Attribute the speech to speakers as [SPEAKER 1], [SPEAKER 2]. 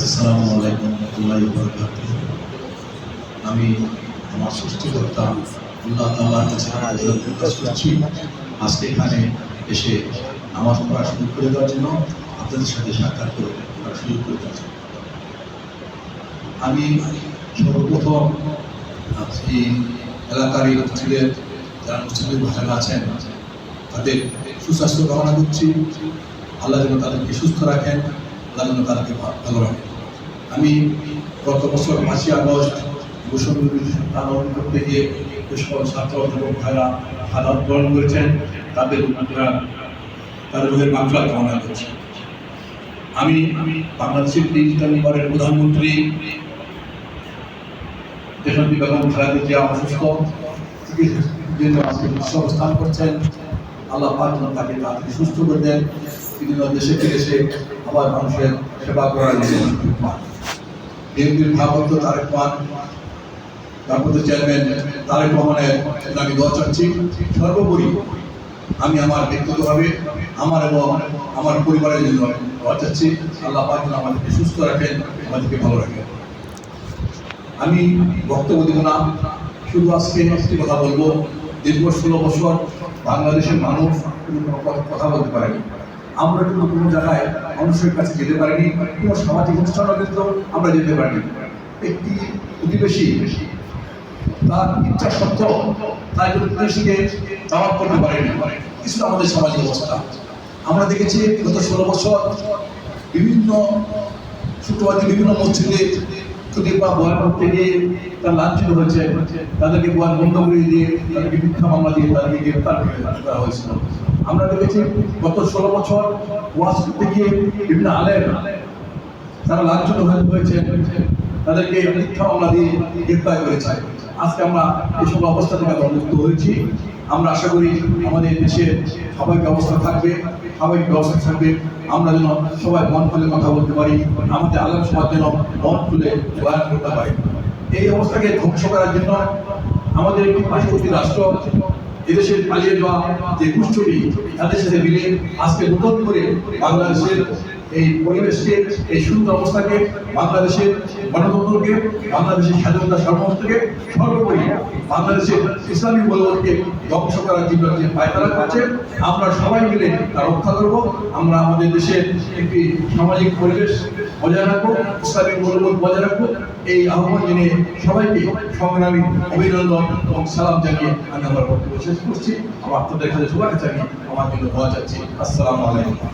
[SPEAKER 1] আসসালামু আলাইকুম ওয়া রাহমাতুল্লাহি ওয়া বারাকাতুহু। আমি আমার সৃষ্টিকর্তা আল্লাহ তাআলার কাছে প্রকাশ করছি আজকে এখানে এসে নামাজ পড়া শুরু করে দেওয়ার জন্য, আপনাদের সাথে সাক্ষাৎ করে শুরু করে দেওয়ার জন্য। আমি সর্বপ্রথম এই এলাকারই মসজিদের যারা মুসলিম ভাইরা আছেন তাদের সুস্বাস্থ্য কামনা করছি। আল্লাহ যেন তাদেরকে সুস্থ রাখেন, আল্লাহ যেন তাদেরকে ভালো রাখেন। আমি গত বছর 5ই আগস্ট মুসলিম আন্দোলন করতে গিয়ে যে সকল ছাত্র এবং ভাইরা শাহাদাত বরণ করেছেন তাদের রোহের মাগফিরাত কামনা করছি। আমি বাংলাদেশের 3 নম্বরের প্রধানমন্ত্রী দেশনেত্রী বেগম খালেদা জিয়া অসুস্থ জন্য আজকে অবস্থান করছেন। আল্লাহ পাক যেন তাকে তাড়াতাড়ি সুস্থ করে দেন, বিভিন্ন দেশে ফিরে এসে আবার মানুষের সেবা করার জন্য। বিএনপির ভারপ্রাপ্ত তারেক রহমান, ভারপ্রাপ্ত চেয়ারম্যান তারেক রহমানের আমি দোয়া চাচ্ছি। সর্বোপরি আমি আমার ব্যক্তিগতভাবে আমার এবং আমার পরিবারের জন্য দোয়া চাচ্ছি। আল্লাহ পাক যেন আমাদেরকে সুস্থ রাখেন, আমাদেরকে ভালো রাখেন। আমি বক্তব্য দেব না, শুধু আজকে একটি কথা বলবো। দীর্ঘ 16 বছর বাংলাদেশের মানুষ কোনো কথা বলতে পারেনি। আমরা কিন্তু কোনো জায়গায় মানুষের কাছে যেতে পারিনি, কোনো সামাজিক অনুষ্ঠানও কিন্তু আমরা যেতে পারিনি। একটি প্রতিবেশী তার ইচ্ছা সত্ত্বেও তার প্রতিবেশীকে দাওয়াত করতে পারেনি। কিছু আমাদের সামাজিক অবস্থা আমরা দেখেছি। গত 16 বছর বিভিন্ন শুক্রবারে বিভিন্ন মসজিদে বয়ান করতে গিয়ে তার লাঞ্ছিত হয়েছে, তাদেরকে বয়ান বন্ধ করে দিয়ে তাদেরকে মিথ্যা মামলা দিয়ে তাদেরকে গ্রেফতার করা হয়েছিল। আমরা দেখেছি গত 16 বছর ওয়াজ করতে গিয়ে বিভিন্ন আলেম তারা লাঞ্ছিত হয়েছে, তাদেরকে মিথ্যা মামলা দিয়ে গ্রেফতার করেছে। আজকে আমরা এসব অবস্থা থেকে মুক্ত হয়েছি। আমরা আশা করি আমাদের দেশের স্বাভাবিক অবস্থা থাকবে, স্বাভাবিক ব্যবস্থা থাকবে। আমরা যেন সবাই মন খুলে কথা বলতে পারি, আমাদের আলেম সমাজ যেন মন খুলে বয়ান করতে পারি। এই অবস্থাকে ধ্বংস করার জন্য আমাদের একটি পার্শ্ববর্তী রাষ্ট্র এদেশের পালিয়ে যাওয়া যে গোষ্ঠী তাদের সাথে মিলে আজকে নতুন করে বাংলাদেশের এই পরিবেশকে, এই সুন্দর অবস্থাকে, বাংলাদেশের গণতন্ত্রকে, বাংলাদেশের স্বাধীনতা সার্বভৌমত্বকে, সর্বোপরি বাংলাদেশের ইসলামী মূল্যবোধকে ধ্বংস করার জন্য যে পায়তারা করছে, আমরা সবাই মিলে তা রক্ষা করব। আমরা আমাদের দেশের একটি সামাজিক পরিবেশ বজায় রাখবো, ইসলামী মূল্যবোধ বজায় রাখবো। এই আহ্বান জানিয়ে সবাইকে সংগ্রামী অভিনন্দন এবং সালাম জানিয়ে আমি আমার বক্তব্য শেষ করছি। আমার আপনাদের কাছে শুভেচ্ছা জানিয়ে আমার জন্য দোয়া চাচ্ছি। আসসালামু আলাইকুম।